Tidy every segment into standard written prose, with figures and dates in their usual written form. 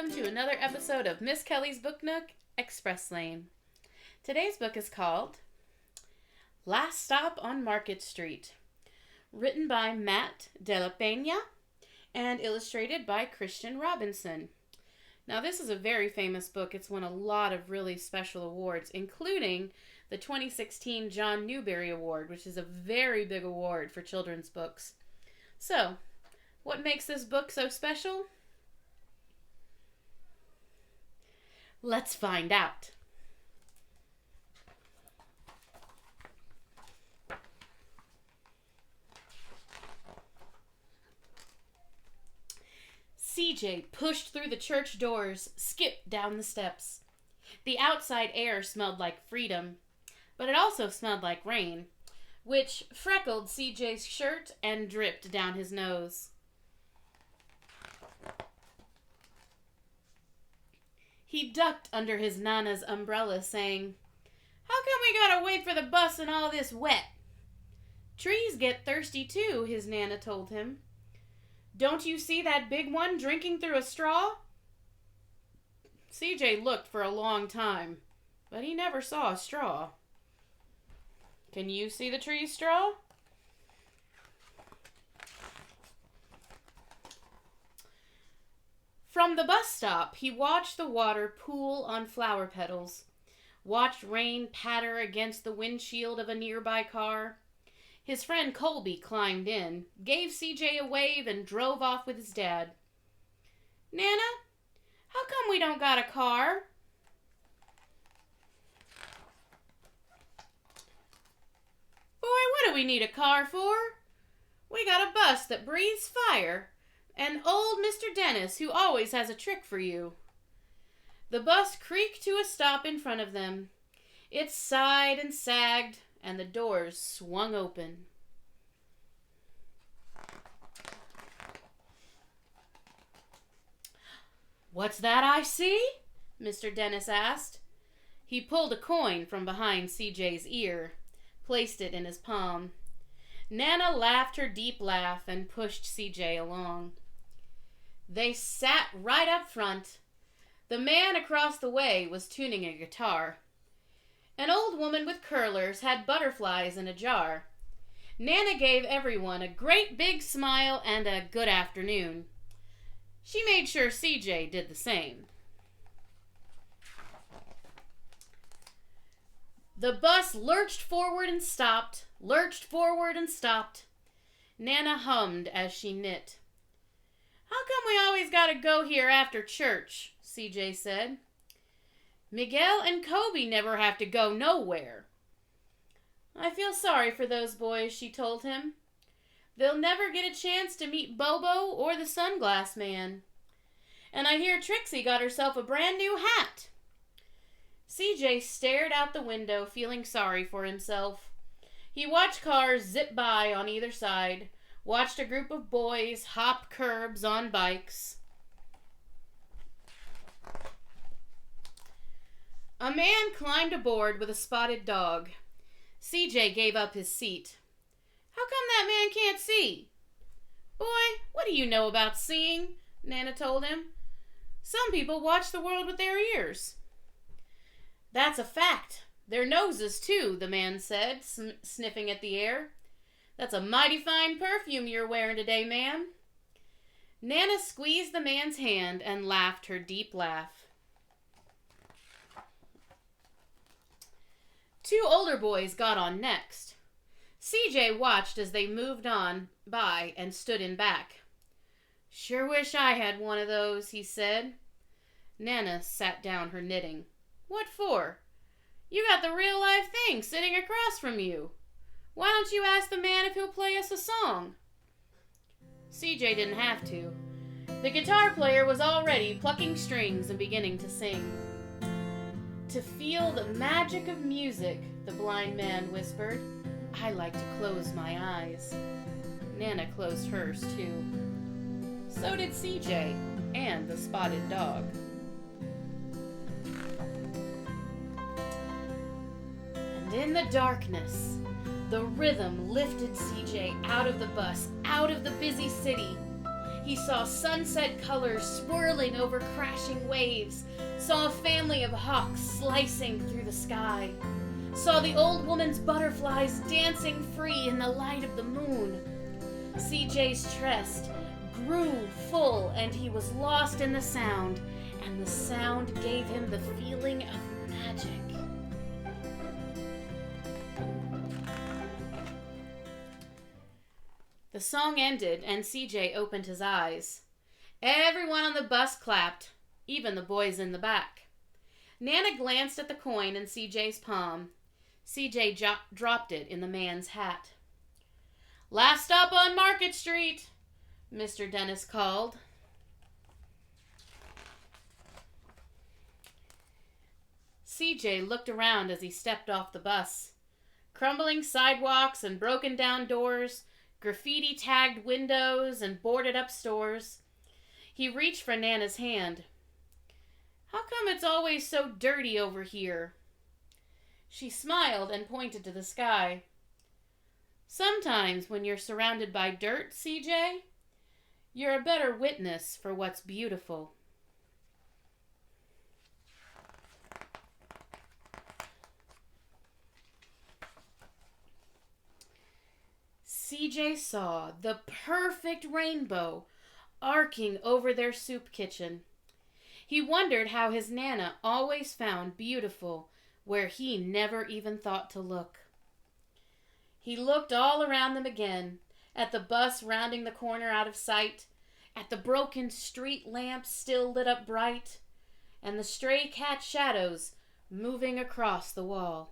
welcome to another episode of Miss Kelly's Book Nook Express Lane. Today's book is called Last Stop on Market Street, written by Matt de la Pena and illustrated by Christian Robinson. Now, this is a very famous book. It's won a lot of really special awards, including the 2016 John Newbery Award, which is a very big award for children's books. So, what makes this book so special? Let's find out. CJ pushed through the church doors, skipped down the steps. The outside air smelled like freedom, but it also smelled like rain, which freckled CJ's shirt and dripped down his nose. He ducked under his Nana's umbrella, saying, "How come we gotta wait for the bus in all this wet?" "Trees get thirsty too," his Nana told him. "Don't you see that big one drinking through a straw?" CJ looked for a long time, but he never saw a straw. Can you see the tree's straw? From the bus stop, he watched the water pool on flower petals, watched rain patter against the windshield of a nearby car. His friend Colby climbed in, gave CJ a wave, and drove off with his dad. "Nana, how come we don't got a car?" "Boy, what do we need a car for? We got a bus that breathes fire, and old Mr. Dennis, who always has a trick for you." The bus creaked to a stop in front of them. It sighed and sagged, and the doors swung open. "What's that I see?" Mr. Dennis asked. He pulled a coin from behind CJ's ear, placed it in his palm. Nana laughed her deep laugh and pushed CJ along. They sat right up front. The man across the way was tuning a guitar. An old woman with curlers had butterflies in a jar. Nana gave everyone a great big smile and a good afternoon. She made sure CJ did the same. The bus lurched forward and stopped, lurched forward and stopped. Nana hummed as she knit. "How come we always gotta go here after church?" CJ said. "Miguel and Kobe never have to go nowhere." "I feel sorry for those boys," she told him. "They'll never get a chance to meet Bobo or the Sunglass Man. And I hear Trixie got herself a brand new hat." CJ stared out the window, feeling sorry for himself. He watched cars zip by on either side, watched a group of boys hop curbs on bikes. A man climbed aboard with a spotted dog. CJ gave up his seat. "How come that man can't see?" "Boy, what do you know about seeing?" Nana told him. "Some people watch the world with their ears." "That's a fact. Their noses, too," the man said, sniffing at the air. "That's a mighty fine perfume you're wearing today, ma'am." Nana squeezed the man's hand and laughed her deep laugh. Two older boys got on next. CJ watched as they moved on by and stood in back. "Sure wish I had one of those," he said. Nana sat down her knitting. "What for? You got the real-life thing sitting across from you. Why don't you ask the man if he'll play us a song?" CJ didn't have to. The guitar player was already plucking strings and beginning to sing. "To feel the magic of music," the blind man whispered, "I like to close my eyes." Nana closed hers too. So did CJ and the spotted dog. And in the darkness, the rhythm lifted CJ out of the bus, out of the busy city. He saw sunset colors swirling over crashing waves, saw a family of hawks slicing through the sky, saw the old woman's butterflies dancing free in the light of the moon. CJ's chest grew full and he was lost in the sound, and the sound gave him the feeling of magic. The song ended and CJ opened his eyes. Everyone on the bus clapped, even the boys in the back. Nana glanced at the coin in CJ's palm. CJ dropped it in the man's hat. "Last stop on Market Street," Mr. Dennis called. CJ looked around as he stepped off the bus. Crumbling sidewalks and broken down doors, graffiti-tagged windows and boarded-up stores. He reached for Nana's hand. "How come it's always so dirty over here?" She smiled and pointed to the sky. "Sometimes when you're surrounded by dirt, CJ, you're a better witness for what's beautiful." CJ saw the perfect rainbow arcing over their soup kitchen. He wondered how his Nana always found beautiful where he never even thought to look. He looked all around them again, at the bus rounding the corner out of sight, at the broken street lamps still lit up bright, and the stray cat shadows moving across the wall.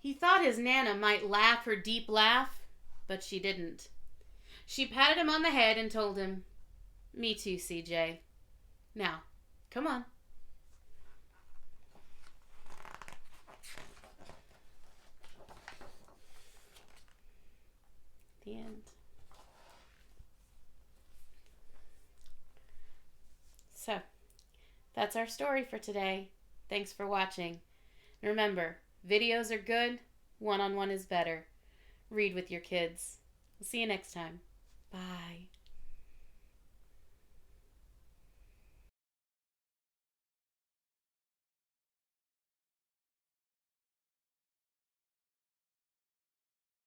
He thought his Nana might laugh her deep laugh, but she didn't. She patted him on the head and told him, "Me too, CJ. Now, come on." The end. So, that's our story for today. Thanks for watching. Remember, videos are good, one-on-one is better. Read with your kids. We'll see you next time. Bye.